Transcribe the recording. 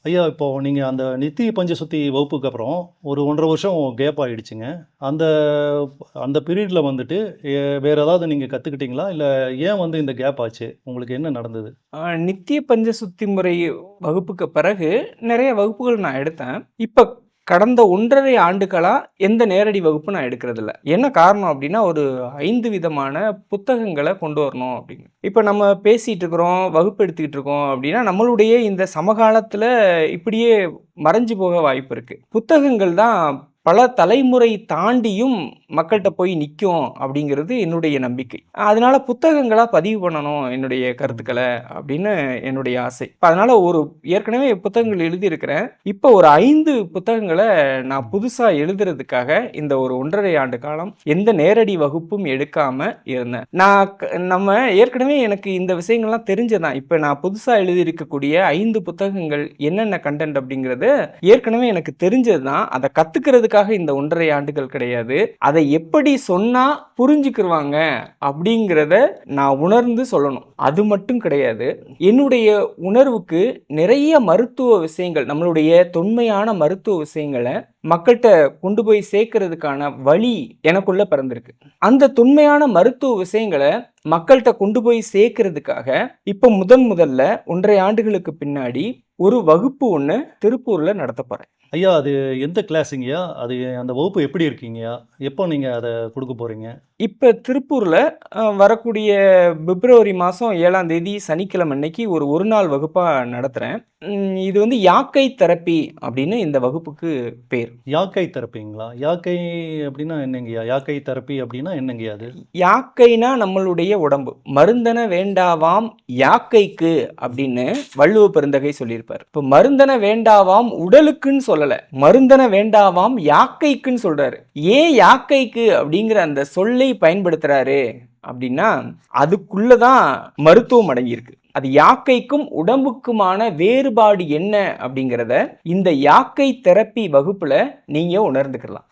ஐயா, இப்போ நீங்க அந்த நித்திய பஞ்சசுத்தி வகுப்புக்கு அப்புறம் ஒரு 1 1/2 வருஷம் கேப் ஆயிடுச்சுங்க. அந்த அந்த பீரியட்ல வந்துட்டு வேற ஏதாவது நீங்க கத்துக்கிட்டீங்களா? இல்ல ஏன் வந்து இந்த கேப் ஆச்சு? உங்களுக்கு என்ன நடந்தது? நித்திய பஞ்சசுத்தி முறை வகுப்புக்கு பிறகு நெறைய வகுப்புகள் நான் எடுத்தேன். இப்ப கடந்த 1 1/2 ஆண்டுகளா எந்த நேரடி வகுப்பும் நான் எடுக்கிறதில்ல. என்ன காரணம் அப்டின்னா, ஒரு 5 விதமான புத்தகங்கள கொண்டு வரணும் அப்டின்னு. இப்ப நம்ம பேசிட்டு இருக்கிறோம், வகுப்பு எடுத்துக்கிட்டு இருக்கோம் அப்டின்னா, நம்மளுடைய இந்த சமகாலத்துல இப்படியே மறைஞ்சு போக வாய்ப்பு இருக்கு. புத்தகங்கள் தான் பல தலைமுறை தாண்டியும் மக்கள்ட்ட போய் நிக்கும் அப்படிங்கிறது என்னுடைய நம்பிக்கை. அதனால புத்தகங்களா பதிவு பண்ணணும் என்னுடைய ம். கருத்துக்கள அப்படின்னு என்னுடைய ஆசை. இப்ப அதனால ஏற்கனவே புத்தகங்கள் எழுதியிருக்கிறேன். இப்ப ஒரு 5 புத்தகங்கள நான் ம். புதுசா எழுதுறதுக்காக இந்த ஒரு 1 1/2 ஆண்டு காலம் எந்த நேரடி வகுப்பும் எடுக்காம இருந்தேன். நம்ம ஏற்கனவே எனக்கு இந்த விஷயங்கள்லாம் தெரிஞ்சதுதான். இப்ப நான் புதுசா எழுதியிருக்கக்கூடிய 5 புத்தகங்கள் என்னென்ன கன்டென்ட் அப்படிங்கிறது ஏற்கனவே எனக்கு தெரிஞ்சது தான். அத கத்துக்கிறதுக்காக இந்த 1 1/2 ஆண்டுகள் கிடையாது. அதை எப்படி சொன்னா புரிஞ்சுக்கிருவாங்க அப்படிங்கிறத நான் உணர்ந்து சொல்லணும். அது மட்டும் கிடையாது. என்னுடைய உணர்வுக்கு நிறைய மருத்துவ விஷயங்கள், நம்மளுடைய தொன்மையான மருத்துவ விஷயங்கள மக்கள்ட்ட கொண்டு போய் சேர்க்கிறதுக்கான வழி எனக்குள்ள பிறந்திருக்கு. அந்த தொன்மையான மருத்துவ விஷயங்கள மக்கள்ட்ட கொண்டு போய் சேர்க்கிறதுக்காக, இப்ப முதல்ல 1 1/2 ஆண்டுகளுக்கு பின்னாடி ஒரு வகுப்பு ஒண்ணு திருப்பூர்ல நடத்தப் போறேன். ஐயா, அது எந்த கிளாஸுங்கய்யா? அது அந்த வகுப்பு எப்படி இருக்குங்கய்யா? எப்போ நீங்க அத குடுக்க போறீங்க? இப்ப திருப்பூர்ல வரக்கூடிய பிப்ரவரி மாசம் 7ஆம் தேதி சனிக்கிழமை அன்னைக்கு ஒரு நாள் வகுப்பா நடத்துறேன். இது வந்து யாக்கை தெரப்பி அப்படின்னு இந்த வகுப்புக்கு பேர். யாக்கை தெரப்பிங்களா? யாக்கை அப்டின்னா என்னங்கய்யா? யாக்கை தெரப்பி அப்டின்னா என்னங்கய்யா அது? யாக்கைனா நம்மளுடைய உடம்பு. மருந்தென வேண்டாவாம் யாக்கைக்கு அப்படின்னு வள்ளுவ பெருந்தகை சொல்லியிருப்பார். இப்ப மருந்தென வேண்டாவாம் உடலுக்குன்னு சொல்லல. மருந்தென வேண்டாவாம் யாக்கைக்குன்னு சொல்றாரு. ஏன் யாக்கைக்கு அப்படிங்கிற அந்த சொல்லை பயன்படுத்துறாரு அப்படின்னா, அதுக்குள்ள தான் மருத்துவம் அடங்கியிருக்கு. அது யாக்கைக்கும் உடம்புக்குமான வேறுபாடு என்ன அப்படிங்கிறத இந்த யாக்கை தெரப்பி வகுப்புல நீங்க உணர்ந்துக்கலாம்.